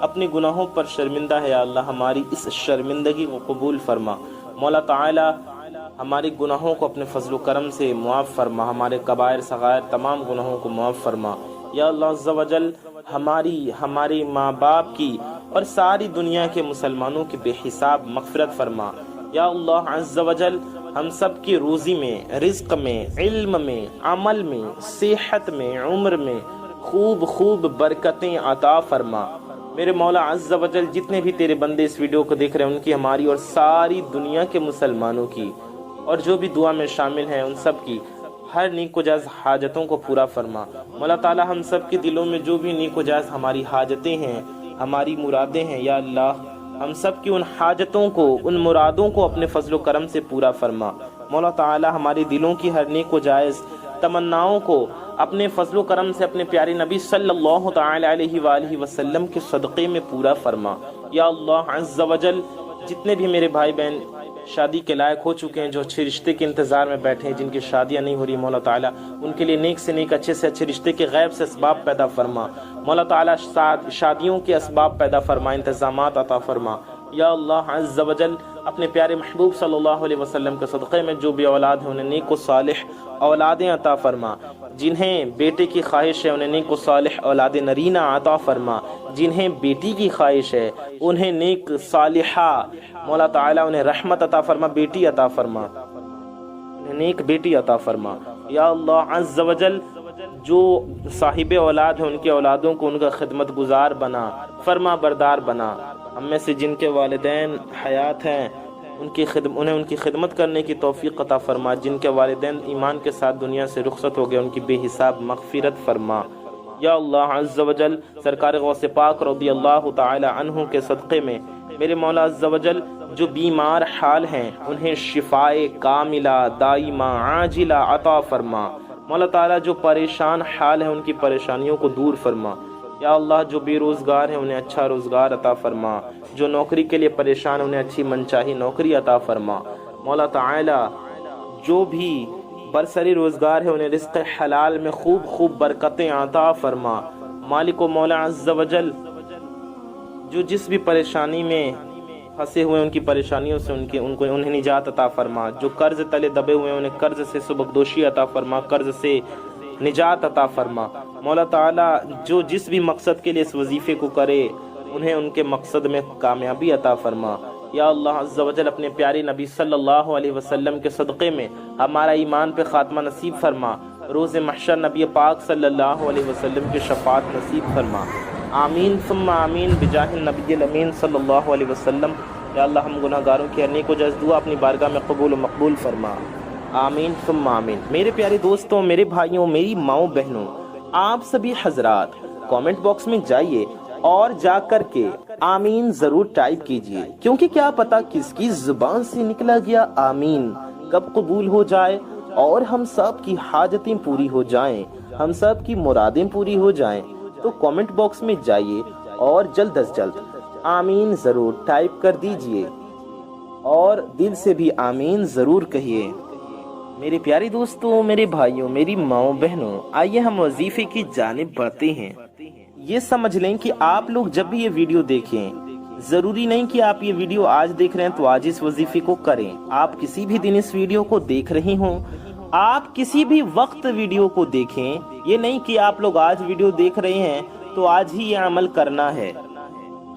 اپنے گناہوں پر شرمندہ ہے، یا اللہ ہماری اس شرمندگی کو قبول فرما۔ مولا تعالی ہمارے گناہوں کو اپنے فضل و کرم سے معاف فرما، ہمارے کبائر صغائر تمام گناہوں کو معاف فرما۔ یا اللہ عز و جل ہمارے ماں باپ کی اور ساری دنیا کے مسلمانوں کی بے حساب مغفرت فرما۔ یا اللہ عز و جل ہم سب کی روزی میں، رزق میں، علم میں، عمل میں، صحت میں، عمر میں خوب برکتیں عطا فرما۔ میرے مولا عز و جل جتنے بھی تیرے بندے اس ویڈیو کو دیکھ رہے ہیں، ان کی، ہماری اور ساری دنیا کے مسلمانوں کی، اور جو بھی دعا میں شامل ہیں ان سب کی ہر نیک و جائز حاجتوں کو پورا فرما۔ مولا تعالی ہم سب کے دلوں میں جو بھی نیک و جائز ہماری حاجتیں ہیں، ہماری مرادیں ہیں، یا اللہ ہم سب کی ان حاجتوں کو، ان مرادوں کو اپنے فضل و کرم سے پورا فرما۔ مولا تعالی ہمارے دلوں کی ہر نیک و جائز تمناؤں کو اپنے فضل و کرم سے اپنے پیارے نبی صلی اللہ تعالی علیہ وآلہ وسلم کے صدقے میں پورا فرما۔ یا اللہ عز و جل جتنے بھی میرے بھائی بہن شادی کے لائق ہو چکے ہیں، جو اچھے رشتے کے انتظار میں بیٹھے ہیں، جن کی شادیاں نہیں ہو رہی، مولا تعالیٰ ان کے لیے نیک سے نیک، اچھے سے اچھے رشتے کے غیب سے اسباب پیدا فرما۔ مولا تعالیٰ شادیوں کے اسباب پیدا فرما، انتظامات عطا فرما۔ یا اللہ عز و جل اپنے پیارے محبوب صلی اللہ علیہ وسلم کے صدقے میں جو بھی اولاد ہیں انہیں نیک و صالح اولادیں عطا فرما۔ جنہیں بیٹے کی خواہش ہے انہیں نیک و صالح اولاد نرینہ عطا فرما۔ جنہیں بیٹی کی خواہش ہے انہیں نیک صالحہ، مولا تعالیٰ انہیں رحمت عطا فرما، بیٹی عطا فرما، انہیں نیک بیٹی عطا فرما۔ یا اللہ عز و جل جو صاحب اولاد ہیں ان کے اولادوں کو ان کا خدمت گزار بنا، فرما بردار بنا۔ ہم میں سے جن کے والدین حیات ہیں انہیں ان کی خدمت کرنے کی توفیق عطا فرما۔ جن کے والدین ایمان کے ساتھ دنیا سے رخصت ہو گئے ان کی بے حساب مغفرت فرما۔ یا اللہ عز و جل سرکار غوث پاک رضی اللہ تعالی عنہ کے صدقے میں میرے مولا عز و جل جو بیمار حال ہیں انہیں شفائے کاملہ دائمہ عاجلہ عطا فرما۔ مولا تعالیٰ جو پریشان حال ہیں ان کی پریشانیوں کو دور فرما۔ یا اللہ جو بے روزگار ہیں انہیں اچھا روزگار عطا فرما، جو نوکری کے لیے پریشان ہیں انہیں اچھی منچاہی نوکری عطا فرما۔ مولا تعالی جو بھی برسری روزگار ہے انہیں رزق حلال میں خوب برکتیں عطا فرما۔ مالک و مولا عز و جل جو جس بھی پریشانی میں پھنسے ہوئے ان کی پریشانیوں سے انہیں نجات عطا فرما۔ جو قرض تلے دبے ہوئے ہیں انہیں قرض سے سبکدوشی عطا فرما، قرض سے نجات عطا فرما۔ مولا تعالیٰ جو جس بھی مقصد کے لیے اس وظیفے کو کرے انہیں ان کے مقصد میں کامیابی عطا فرما۔ یا اللہ عز و جل اپنے پیارے نبی صلی اللہ علیہ وسلم کے صدقے میں ہمارا ایمان پہ خاتمہ نصیب فرما، روز محشر نبی پاک صلی اللہ علیہ وسلم کی شفاعت نصیب فرما۔ آمین ثم آمین بجاہ النبی الامین صلی اللہ علیہ وسلم۔ یا اللہ ہم گناہ گاروں کی ہر نیک و جائز دعا اپنی بارگاہ میں قبول و مقبول فرما۔ آمین ثم آمین۔ میرے پیارے دوستوں، میرے بھائیوں، میری ماؤں بہنوں، آپ سبھی حضرات کامنٹ باکس میں جائیے اور جا کر کے آمین ضرور ٹائپ کیجئے، کیونکہ کیا پتا کس کی زبان سے نکلا گیا آمین کب قبول ہو جائے اور ہم سب کی حاجتیں پوری ہو جائیں، ہم سب کی مرادیں پوری ہو جائیں۔ تو کامنٹ باکس میں جائیے اور جلد از جلد آمین ضرور ٹائپ کر دیجئے اور دل سے بھی آمین ضرور کہیے۔ میرے پیارے دوستوں، میرے بھائیوں، میری ماؤں بہنوں، آئیے ہم وظیفے کی جانب بڑھتے ہیں۔ یہ سمجھ لیں کہ آپ لوگ جب بھی یہ ویڈیو دیکھیں، ضروری نہیں کہ آپ یہ ویڈیو آج دیکھ رہے ہیں تو آج اس وظیفے کو کریں۔ آپ کسی بھی دن اس ویڈیو کو دیکھ رہے ہوں، آپ کسی بھی وقت ویڈیو کو دیکھیں، یہ نہیں کہ آپ لوگ آج ویڈیو دیکھ رہے ہیں تو آج ہی یہ عمل کرنا ہے۔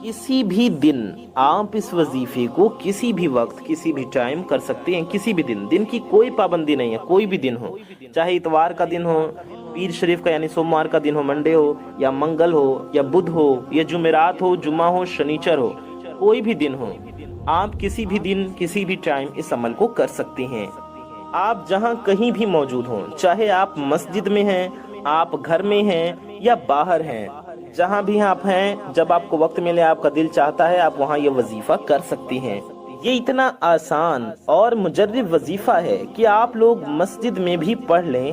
کسی بھی دن آپ اس وظیفے کو کسی بھی وقت کسی بھی ٹائم کر سکتے ہیں، کسی بھی دن کی کوئی پابندی نہیں ہے، کوئی بھی دن ہو، چاہے اتوار کا دن ہو، پیر شریف کا یعنی سوموار کا دن ہو، منڈے ہو یا منگل ہو یا بدھ ہو یا جمعرات ہو، جمعہ ہو، شنیچر ہو، کوئی بھی دن ہو، آپ کسی بھی دن کسی بھی ٹائم اس عمل کو کر سکتے ہیں۔ آپ جہاں کہیں بھی موجود ہوں، چاہے آپ مسجد میں ہیں، آپ گھر میں ہیں یا باہر ہیں، جہاں بھی آپ ہیں، جب آپ کو وقت ملے، آپ کا دل چاہتا ہے، آپ وہاں یہ وظیفہ کر سکتی ہیں۔ یہ اتنا آسان اور مجرب وظیفہ ہے کہ آپ لوگ مسجد میں بھی پڑھ لیں،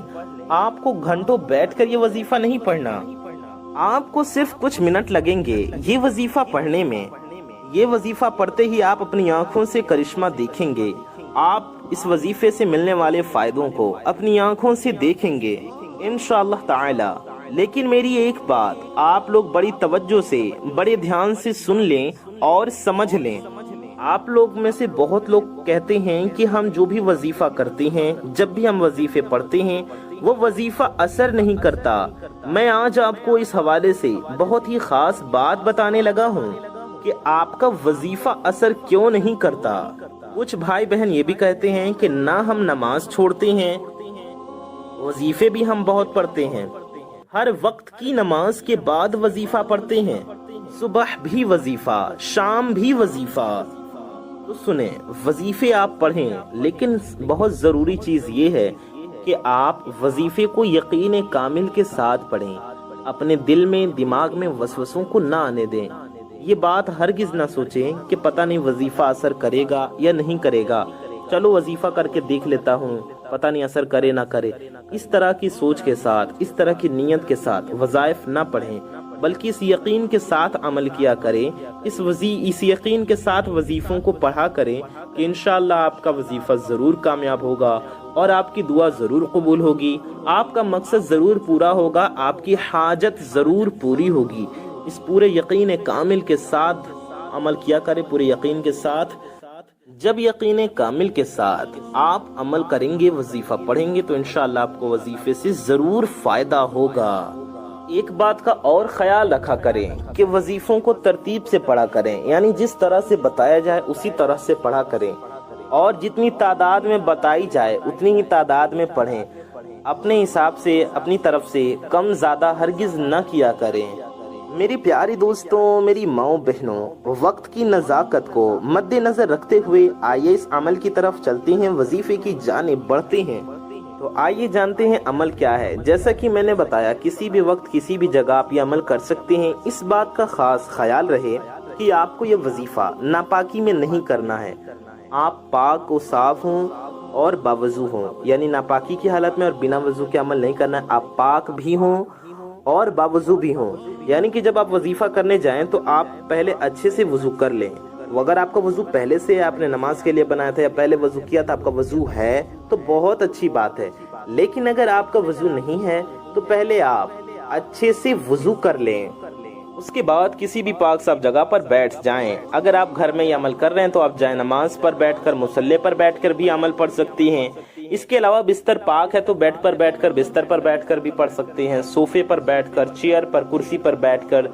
آپ کو گھنٹوں بیٹھ کر یہ وظیفہ نہیں پڑھنا، آپ کو صرف کچھ منٹ لگیں گے یہ وظیفہ پڑھنے میں۔ یہ وظیفہ پڑھتے ہی آپ اپنی آنکھوں سے کرشمہ دیکھیں گے، آپ اس وظیفے سے ملنے والے فائدوں کو اپنی آنکھوں سے دیکھیں گے انشاءاللہ تعالی۔ لیکن میری ایک بات آپ لوگ بڑی توجہ سے بڑے دھیان سے سن لیں اور سمجھ لیں۔ آپ لوگ میں سے بہت لوگ کہتے ہیں کہ ہم جو بھی وظیفہ کرتے ہیں، جب بھی ہم وظیفے پڑھتے ہیں وہ وظیفہ اثر نہیں کرتا۔ میں آج آپ کو اس حوالے سے بہت ہی خاص بات بتانے لگا ہوں کہ آپ کا وظیفہ اثر کیوں نہیں کرتا۔ کچھ بھائی بہن یہ بھی کہتے ہیں کہ نہ ہم نماز چھوڑتے ہیں، وظیفے بھی ہم بہت پڑھتے ہیں، ہر وقت کی نماز کے بعد وظیفہ پڑھتے ہیں، صبح بھی وظیفہ، شام بھی وظیفہ۔ تو سنیں، وظیفے آپ پڑھیں، لیکن بہت ضروری چیز یہ ہے کہ آپ وظیفے کو یقین کامل کے ساتھ پڑھیں، اپنے دل میں دماغ میں وسوسوں کو نہ آنے دیں۔ یہ بات ہرگز نہ سوچیں کہ پتہ نہیں وظیفہ اثر کرے گا یا نہیں کرے گا، چلو وظیفہ کر کے دیکھ لیتا ہوں، پتہ نہیں اثر کرے نہ کرے۔ اس طرح کی سوچ کے ساتھ، اس طرح کی نیت کے ساتھ وظائف نہ پڑھیں، بلکہ اس یقین کے ساتھ عمل کیا کریں، اس یقین کے ساتھ وظیفوں کو پڑھا کریں کہ انشاءاللہ آپ کا وظیفہ ضرور کامیاب ہوگا اور آپ کی دعا ضرور قبول ہوگی، آپ کا مقصد ضرور پورا ہوگا، آپ کی حاجت ضرور پوری ہوگی۔ اس پورے یقین کامل کے ساتھ عمل کیا کریں، پورے یقین کے ساتھ۔ جب یقین کامل کے ساتھ آپ عمل کریں گے، وظیفہ پڑھیں گے، تو انشاءاللہ آپ کو وظیفے سے ضرور فائدہ ہوگا۔ ایک بات کا اور خیال رکھا کریں کہ وظیفوں کو ترتیب سے پڑھا کریں، یعنی جس طرح سے بتایا جائے اسی طرح سے پڑھا کریں، اور جتنی تعداد میں بتائی جائے اتنی ہی تعداد میں پڑھیں، اپنے حساب سے اپنی طرف سے کم زیادہ ہرگز نہ کیا کریں۔ میری پیاری دوستوں، میری ماؤں بہنوں، وقت کی نزاکت کو مد نظر رکھتے ہوئے آئیے اس عمل کی طرف چلتے ہیں، وظیفے کی جانب بڑھتے ہیں۔ تو آئیے جانتے ہیں عمل کیا ہے۔ جیسا کہ میں نے بتایا، کسی بھی وقت کسی بھی جگہ آپ یہ عمل کر سکتے ہیں۔ اس بات کا خاص خیال رہے کہ آپ کو یہ وظیفہ ناپاکی میں نہیں کرنا ہے، آپ پاک و صاف ہوں اور باوضو ہوں، یعنی ناپاکی کی حالت میں اور بنا وضو کے عمل نہیں کرنا ہے، آپ پاک بھی ہوں اور باوضو بھی ہوں، یعنی کہ جب آپ وظیفہ کرنے جائیں تو آپ پہلے اچھے سے وضو کر لیں۔ اگر آپ کا وضو پہلے سے آپ نے نماز کے لیے بنایا تھا یا پہلے وضو کیا تھا، آپ کا وضو ہے تو بہت اچھی بات ہے، لیکن اگر آپ کا وضو نہیں ہے تو پہلے آپ اچھے سے وضو کر لیں، اس کے بعد کسی بھی پاک صاف جگہ پر بیٹھ جائیں۔ اگر آپ گھر میں یہ عمل کر رہے ہیں تو آپ جائے نماز پر بیٹھ کر، مصلی پر بیٹھ کر بھی عمل پڑھ سکتی ہیں۔ اس کے علاوہ بستر پاک ہے تو بیڈ پر بیٹھ کر، بستر پر بیٹھ کر بھی پڑھ سکتے ہیں، صوفے پر بیٹھ کر، چیئر پر، کرسی پر بیٹھ کر،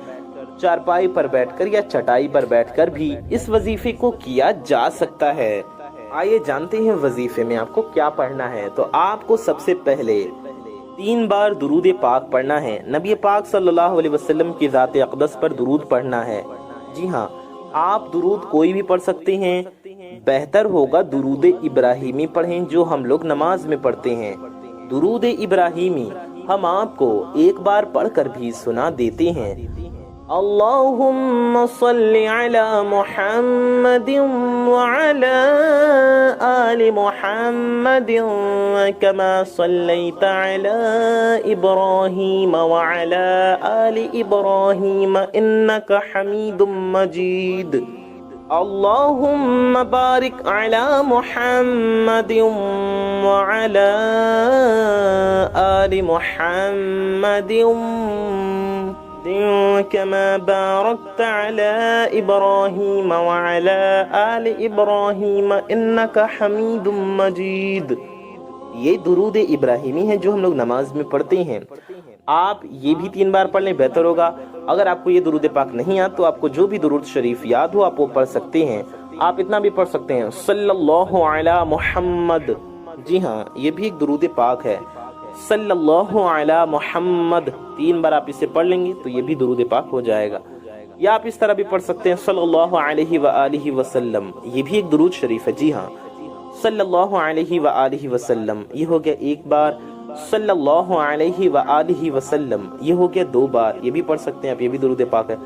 چارپائی پر بیٹھ کر یا چٹائی پر بیٹھ کر بھی اس وظیفے کو کیا جا سکتا ہے۔ آئیے جانتے ہیں وظیفے میں آپ کو کیا پڑھنا ہے۔ تو آپ کو سب سے پہلے 3 بار درود پاک پڑھنا ہے، نبی پاک صلی اللہ علیہ وسلم کی ذات اقدس پر درود پڑھنا ہے۔ جی ہاں، آپ درود کوئی بھی پڑھ سکتے ہیں، بہتر ہوگا درود ابراہیمی پڑھیں جو ہم لوگ نماز میں پڑھتے ہیں۔ درود ابراہیمی ہم آپ کو ایک بار پڑھ کر بھی سنا دیتے ہیں۔ اللہم صلی علی محمد وعلی آل محمد کما صلیت علی ابراہیم وعلی آل ابراہیم انک حمید مجید۔ اللہم بارک علی محمد وعلی آل محمد كما باركت على إبراهيم وعلى آل إبراهيم إنك حميد مجيد۔ یہ درود ابراہیمی ہے جو ہم لوگ نماز میں پڑھتے ہیں، آپ یہ بھی 3 بار پڑھ لیں، بہتر ہوگا۔ اگر آپ کو یہ درود پاک نہیں آتا تو آپ کو جو بھی درود شریف یاد ہو آپ وہ پڑھ سکتے ہیں۔ آپ اتنا بھی پڑھ سکتے ہیں، صلی اللہ علی محمد، جی ہاں یہ بھی ایک درود پاک ہے، صلی اللہ علی محمد، 3 بار آپ اسے پڑھ لیں گے تو یہ بھی درود پاک ہو جائے گا۔ یا آپ اس طرح بھی پڑھ سکتے ہیں، صلی اللہ علیہ وآلہ وسلم، یہ بھی ایک درود شریف ہے، جی ہاں صلی اللہ علیہ وآلہ وسلم، یہ ہو گیا 1 بار۔ صلی اللہ علیہ وآلہ وسلم یہ ہو گیا 2 بار، یہ بھی پڑھ سکتے ہیں آپ، یہ بھی درود پاک ہے،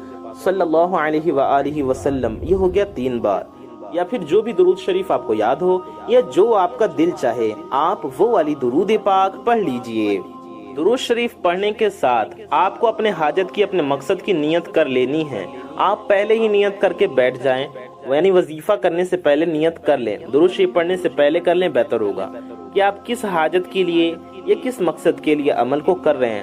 صلی اللہ علیہ وآلہ وسلم یہ ہو گیا 3 بار۔ یا پھر جو بھی درود شریف آپ کو یاد ہو یا جو آپ کا دل چاہے آپ وہ والی درود پاک پڑھ لیجئے۔ درود شریف پڑھنے کے ساتھ آپ کو اپنے حاجت کی، اپنے مقصد کی نیت کر لینی ہے۔ آپ پہلے ہی نیت کر کے بیٹھ جائیں، یعنی وظیفہ کرنے سے پہلے نیت کر لیں، درود شریف پڑھنے سے پہلے کر لیں، بہتر ہوگا کہ آپ کس حاجت کے لیے یا کس مقصد کے لیے عمل کو کر رہے ہیں۔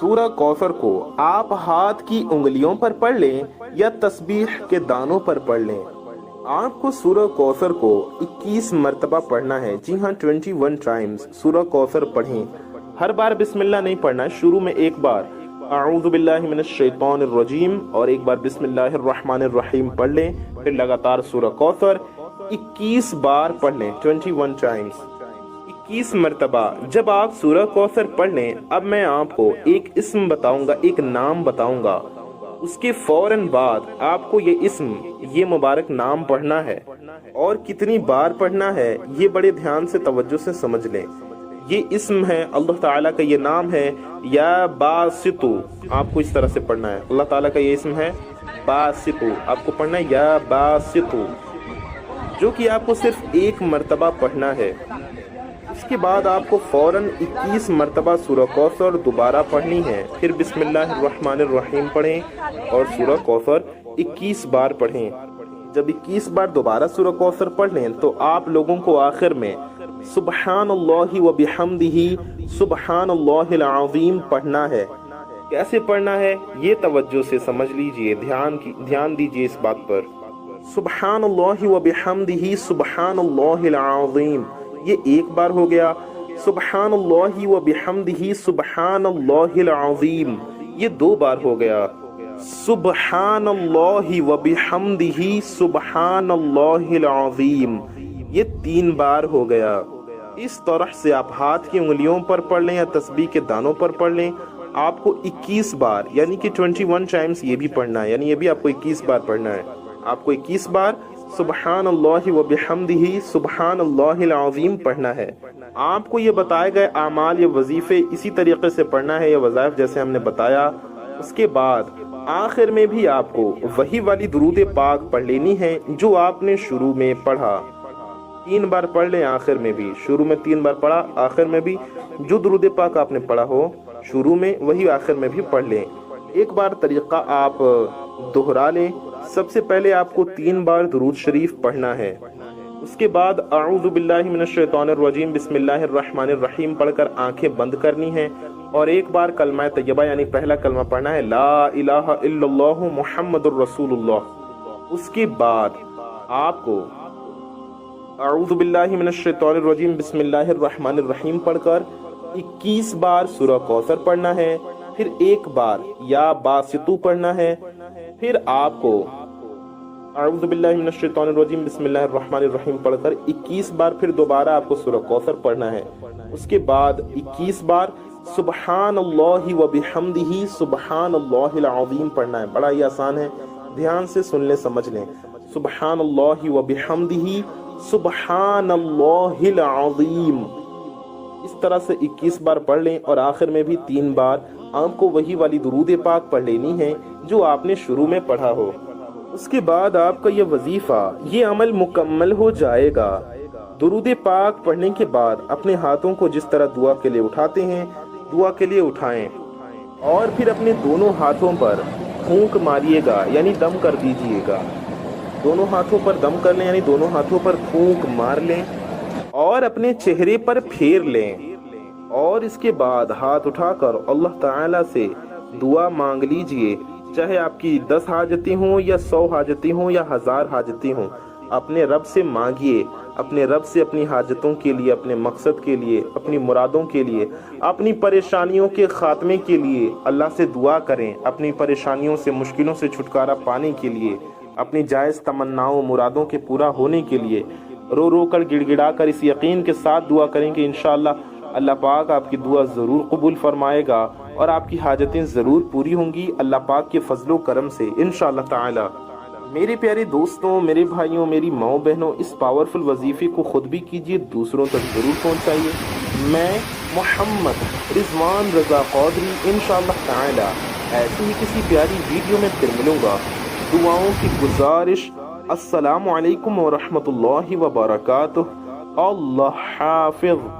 سورہ کوثر کو آپ ہاتھ کی انگلیوں پر پڑھ لیں یا تسبیح کے دانوں پر پڑھ لیں۔ آپ کو سورہ کوثر کو 21 مرتبہ پڑھنا ہے، جی ہاں 21 ٹائمز سورہ کوثر پڑھیں۔ ہر بار بسم اللہ نہیں پڑھنا، شروع میں ایک بار اعوذ باللہ من الشیطان الرجیم اور ایک بار بسم اللہ الرحمن الرحیم پڑھ لیں، پھر لگاتار سورہ کوثر 21 بار پڑھ لیں، 21 ٹائمز 21 مرتبہ۔ جب آپ سورہ کوثر پڑھ لیں، اب میں آپ کو ایک اسم بتاؤں گا، ایک نام بتاؤں گا، اس کے فوراً بعد آپ کو یہ اسم، یہ مبارک نام پڑھنا ہے، اور کتنی بار پڑھنا ہے یہ بڑے دھیان سے توجہ سے سمجھ لیں۔ یہ اسم ہے اللہ تعالیٰ کا، یہ نام ہے یا باسطو، آپ کو اس طرح سے پڑھنا ہے۔ اللہ تعالیٰ کا یہ اسم ہے باسطو، آپ کو پڑھنا ہے یا باسطو، جو کہ آپ کو صرف ایک مرتبہ پڑھنا ہے۔ اس کے بعد آپ کو فوراً 21 مرتبہ سورہ کوثر دوبارہ پڑھنی ہے، پھر بسم اللہ الرحمن الرحیم پڑھیں اور سورہ کوثر 21 بار پڑھیں۔ جب 21 بار دوبارہ سورہ کوثر پڑھ لیں تو آپ لوگوں کو آخر میں سبحان اللہ و بحمدہ سبحان اللہ العظیم پڑھنا ہے۔ کیسے پڑھنا ہے یہ توجہ سے سمجھ لیجئے، دھیان دیجئے اس بات پر۔ سبحان اللہ و بحمدہ سبحان اللہ العظیم، یہ ایک بار ہو گیا۔ سبحان اللہ و بحمدہ سبحان اللہ العظیم، یہ 2 بار ہو گیا۔ سبحان اللہ و بحمدہ سبحان اللہ العظیم، یہ 3 بار ہو گیا۔ اس طرح سے آپ ہاتھ کی انگلیوں پر پڑھ لیں یا تسبیح کے دانوں پر پڑھ لیں، آپ کو 21 بار یعنی کہ 21 ٹائمز یہ بھی پڑھنا ہے، یعنی یہ بھی آپ کو 21 بار پڑھنا ہے۔ آپ کو 21 بار سبحان اللہ و بحمدہ سبحان اللہ العظیم پڑھنا ہے۔ آپ کو یہ بتائے گئے اعمال یا وظیفے اسی طریقے سے پڑھنا ہے، یا وظائف جیسے ہم نے بتایا۔ اس کے بعد آخر میں بھی آپ کو وہی والی درود پاک پڑھ لینی ہے جو آپ نے شروع میں پڑھا۔ 3 بار پڑھ لیں آخر میں بھی، شروع میں 3 بار پڑھا، آخر میں بھی جو درود پاک آپ نے پڑھا ہو شروع میں وہی آخر میں بھی پڑھ لیں۔ ایک بار طریقہ آپ دہرا لیں۔ سب سے پہلے آپ کو 3 بار درود شریف پڑھنا ہے، اس کے بعد اعوذ باللہ من الشیطان الرجیم بسم اللہ الرحمن الرحیم پڑھ کر آنکھیں بند کرنی ہیں، اور ایک بار کلمہ طیبہ یعنی پہلا کلمہ پڑھنا ہے، لا الہ الا اللہ محمد الرسول اللہ۔ اس کے بعد آپ کو اعوذ باللہ من الشیطان الرجیم بسم اللہ الرحمن الرحیم پڑھ کر 21 بار سورہ کوثر پڑھنا ہے، پھر ایک بار یا باسطو پڑھنا ہے، پھر آپ کو اعوذ باللہ من الشیطان الرجیم بسم اللہ الرحمن الرحیم پڑھ کر 21 بار پھر دوبارہ آپ کو سورہ کوثر پڑھنا ہے۔ اس کے بعد 21 بار سبحان اللہ و بحمدہ سبحان اللہ العظیم پڑھنا ہے۔ بڑا ہی آسان ہے، دھیان سے سن لیں، سمجھ لیں۔ سبحان اللہ و بحمدہ سبحان اللہ العظیم، اس طرح سے 21 بار پڑھ لیں، اور آخر میں بھی 3 بار آپ کو وہی والی درود پاک پڑھ لینی ہے جو آپ نے شروع میں پڑھا ہو۔ اس کے بعد آپ کا یہ وظیفہ، یہ عمل مکمل ہو جائے گا۔ درود پاک پڑھنے کے بعد اپنے ہاتھوں کو جس طرح دعا کے لیے اٹھاتے ہیں دعا کے لیے اٹھائیں، اور پھر اپنے دونوں ہاتھوں پر پھونک ماریے گا یعنی دم کر دیجئے گا۔ دونوں ہاتھوں پر دم کر لیں یعنی دونوں ہاتھوں پر پھونک مار لیں اور اپنے چہرے پر پھیر لیں، اور اس کے بعد ہاتھ اٹھا کر اللہ تعالیٰ سے دعا مانگ لیجئے، چاہے آپ کی 10 حاجتیں ہوں یا 100 حاجتیں ہوں یا 1000 حاجتیں ہوں، اپنے رب سے مانگیے، اپنے رب سے اپنی حاجتوں کے لیے، اپنے مقصد کے لیے، اپنی مرادوں کے لیے، اپنی پریشانیوں کے خاتمے کے لیے اللہ سے دعا کریں، اپنی پریشانیوں سے، مشکلوں سے چھٹکارا پانے کے لیے، اپنی جائز تمناؤں مرادوں کے پورا ہونے کے لیے رو رو کر گڑ گڑا کر اس یقین کے ساتھ دعا کریں کہ انشاءاللہ اللہ پاک آپ کی دعا ضرور قبول فرمائے گا اور آپ کی حاجتیں ضرور پوری ہوں گی اللہ پاک کے فضل و کرم سے انشاءاللہ تعالی۔ میرے پیارے دوستوں، میرے بھائیوں، میری ماؤں بہنوں، اس پاورفل وظیفے کو خود بھی کیجئے، دوسروں تک ضرور پہنچائیے۔ میں محمد رضوان رضا قادری انشاءاللہ تعالی ایسی ہی کسی پیاری ویڈیو میں پھر ملوں گا۔ دعاؤں کی گزارش، السلام علیکم ورحمۃ اللہ وبرکاتہ۔ اللہ حافظ۔